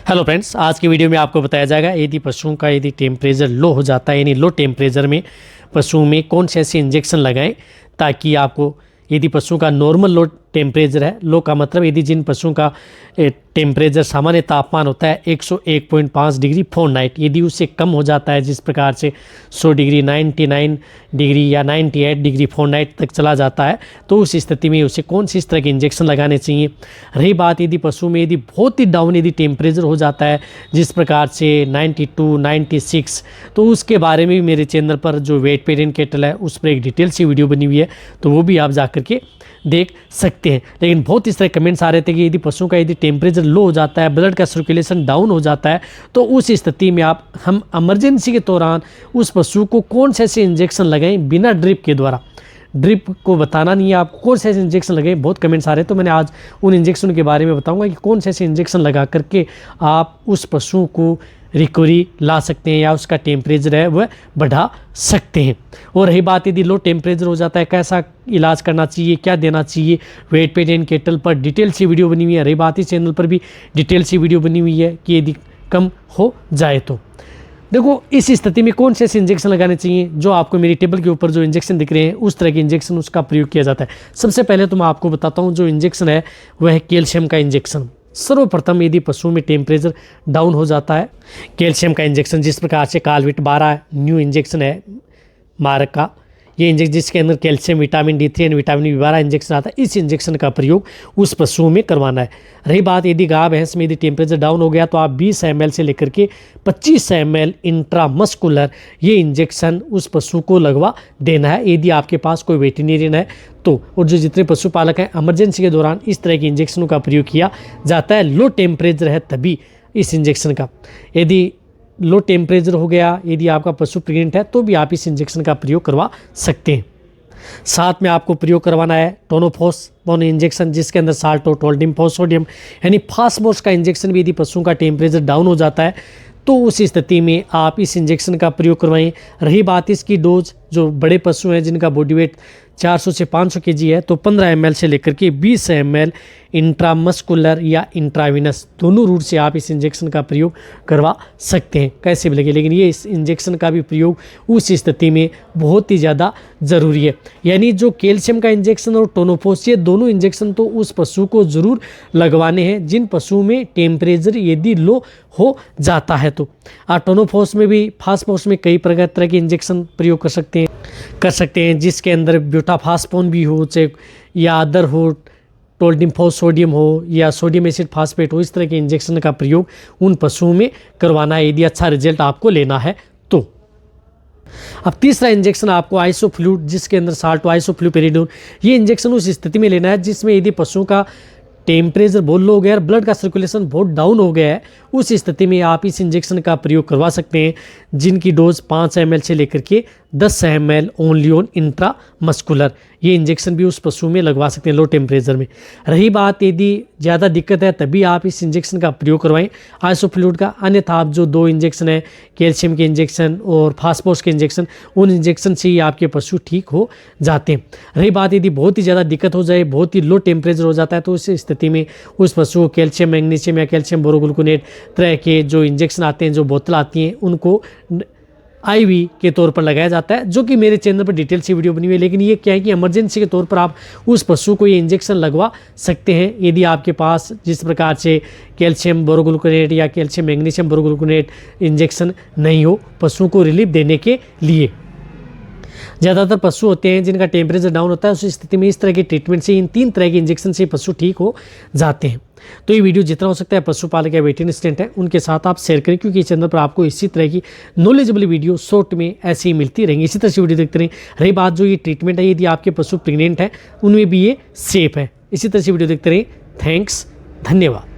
Hello friends, आज की video में आपको बताया जाएगा यदि पशुओं का यदि टेम्परेचर लो हो जाता है यानी लो टेम्परेचर में पशुओं में कौन से ऐसे इंजेक्शन लगाएं ताकि आपको यदि पशुओं का नॉर्मल लो टेम्परेचर है, लो का मतलब यदि जिन पशुओं का टेम्परेचर सामान्य तापमान होता है 101.5 डिग्री फ़ारेनहाइट, यदि उससे कम हो जाता है जिस प्रकार से 100 डिग्री 99 डिग्री या 98 डिग्री फ़ारेनहाइट तक चला जाता है, तो उस स्थिति में उसे कौन सी इस तरह के इंजेक्शन लगाने चाहिए। रही बात यदि पशु में यदि बहुत ही डाउन यदि टेम्परेचर हो जाता है जिस प्रकार से 92 96, तो उसके बारे में भी मेरे चैनल पर जो वेट पेरेंट केटल है उस पर एक डिटेल सी वीडियो बनी हुई है, तो वो भी आप जा करके देख सकते हैं। लेकिन बहुत इस तरह कमेंट्स आ रहे थे कि यदि पशुओं का यदि टेम्परेचर लो हो जाता है, ब्लड का सर्कुलेशन डाउन हो जाता है, तो उस स्थिति में हम इमरजेंसी के दौरान उस पशु को कौन से ऐसे इंजेक्शन लगाएं बिना ड्रिप के द्वारा। ड्रिप को बताना नहीं है आपको, कौन से ऐसे इंजेक्शन लगाएं। बहुत कमेंट्स आ रहे हैं, तो मैंने आज उन इंजेक्शन के बारे में बताऊंगा कि कौन से ऐसे इंजेक्शन लगा करके आप उस पशु को रिकवरी ला सकते हैं या उसका टेम्परेचर है वह बढ़ा सकते हैं। और रही बात यदि लो टेम्परेचर हो जाता है कैसा इलाज करना चाहिए, क्या देना चाहिए, वेट पेरेंट केटल पर डिटेल सी वीडियो बनी हुई है। रही बात इस चैनल पर भी डिटेल सी वीडियो बनी हुई है कि यदि कम हो जाए तो देखो इस स्थिति में कौन से ऐसे इंजेक्शन लगाने चाहिए। जो आपको मेरी टेबल के ऊपर जो इंजेक्शन दिख रहे हैं उस तरह के इंजेक्शन उसका प्रयोग किया जाता है। सबसे पहले तो मैं आपको बताता हूँ जो इंजेक्शन है वह है कैल्शियम का इंजेक्शन। सर्वप्रथम यदि पशु में टेम्परेचर डाउन हो जाता है, कैल्शियम का इंजेक्शन जिस प्रकार से कालविट 12 न्यू इंजेक्शन है मारक का, ये इंजेक्शन जिसके अंदर कैल्शियम, विटामिन D3 और विटामिन B12 इंजेक्शन आता है, इस इंजेक्शन का प्रयोग उस पशुओं में करवाना है। रही बात यदि गाय भैंस में यदि टेम्परेचर डाउन हो गया तो आप 20 ml से लेकर के 25 ml इंट्रामस्कुलर ये इंजेक्शन उस पशु को लगवा देना है यदि आपके पास कोई वेटरनरियन है तो। और जो जितने पशुपालक हैं इमरजेंसी के दौरान इस तरह के इंजेक्शनों का प्रयोग किया जाता है। लो टेम्परेचर है तभी इस इंजेक्शन का, यदि लो टेम्परेचर हो गया, यदि आपका पशु प्रेग्नेंट है तो भी आप इस इंजेक्शन का प्रयोग करवा सकते हैं। साथ में आपको प्रयोग करवाना है टोनोफॉस मोनो इंजेक्शन जिसके अंदर साल्टोटोल्डिम सोडियम यानी फास्फोरस का इंजेक्शन भी यदि पशुओं का टेम्परेचर डाउन हो जाता है तो उस स्थिति में आप इस इंजेक्शन का प्रयोग करवाएं। रही बात इसकी डोज, जो बड़े पशु हैं जिनका बॉडी वेट 400 से 500 kg है तो 15 ml से लेकर के 20 ml इंट्रामस्कुलर या इंट्राविनस दोनों रूट से आप इस इंजेक्शन का प्रयोग करवा सकते हैं कैसे भी लगे। लेकिन ये इस इंजेक्शन का भी प्रयोग उस स्थिति में बहुत ही ज़्यादा ज़रूरी है। यानी जो कैल्शियम का इंजेक्शन और टोनोफॉस ये दोनों इंजेक्शन तो उस पशु को ज़रूर लगवाने हैं जिन पशुओं में टेम्परेचर यदि लो हो जाता है तो। टोनोफॉस में भी फास्फोरस में कई तरह के इंजेक्शन प्रयोग कर सकते हैं जिसके अंदर ब्यूटाफास्पोन भी हो चाहे या अदर हो, टोल्डिमफॉस सोडियम हो या सोडियम एसिड फास्फेट हो, इस तरह के इंजेक्शन का प्रयोग उन पशुओं में करवाना है यदि अच्छा रिजल्ट आपको लेना है तो। अब तीसरा इंजेक्शन आपको आइसोफ्लूड जिसके अंदर साल्टो आइसोफ्लूपेरिडोन, ये इंजेक्शन उस स्थिति में लेना है जिसमें यदि पशुओं का टेम्परेचर बहुत लो हो गया और ब्लड का सर्कुलेशन बहुत डाउन हो गया है, उस स्थिति में आप इस इंजेक्शन का प्रयोग करवा सकते हैं जिनकी डोज 5 ml से लेकर के 10 ml ओनली ऑन इंट्रामस्कुलर। ये इंजेक्शन भी उस पशु में लगवा सकते हैं लो टेम्परेचर में। रही बात यदि ज़्यादा दिक्कत है तभी आप इस इंजेक्शन का प्रयोग करवाएं आइसोफ्लूड का। अन्यथा आप जो 2 इंजेक्शन है कैल्शियम के इंजेक्शन और फास्फोरस के इंजेक्शन, उन इंजेक्शन से ही आपके पशु ठीक हो जाते हैं। रही बात यदि बहुत ही ज़्यादा दिक्कत हो जाए, बहुत ही लो टेम्परेचर हो जाता है तो उस स्थिति में उस पशु को कैल्शियम मैग्नीशियम या कैल्शियम बोरोग्लूकोनेट तरह के जो इंजेक्शन आते हैं, जो बोतल आती हैं, उनको IV के तौर पर लगाया जाता है, जो कि मेरे चैनल पर डिटेल सी वीडियो बनी हुई है। लेकिन ये क्या है कि इमरजेंसी के तौर पर आप उस पशु को ये इंजेक्शन लगवा सकते हैं यदि आपके पास जिस प्रकार से कैल्शियम बोरोग्लूकोनेट या कैल्शियम मैग्नीशियम बोरोग्लूकोनेट इंजेक्शन नहीं हो पशुओं को रिलीफ देने के लिए। ज़्यादातर पशु होते हैं जिनका टेम्परेचर डाउन होता है, उस स्थिति में इस तरह के ट्रीटमेंट से, इन 3 तरह के इंजेक्शन से पशु ठीक हो जाते हैं। तो ये वीडियो जितना हो सकता है पशुपालक या वेटरनरी असिस्टेंट है उनके साथ आप शेयर करें, क्योंकि इस चैनल पर आपको इसी तरह की नॉलेजेबल वीडियो शॉर्ट में ऐसी ही मिलती रहेंगी। इसी तरह से वीडियो देखते रहें। रही बात जो ये ट्रीटमेंट है यदि आपके पशु प्रेग्नेंट है उनमें भी ये सेफ है। इसी तरह से वीडियो देखते रहें। थैंक्स, धन्यवाद।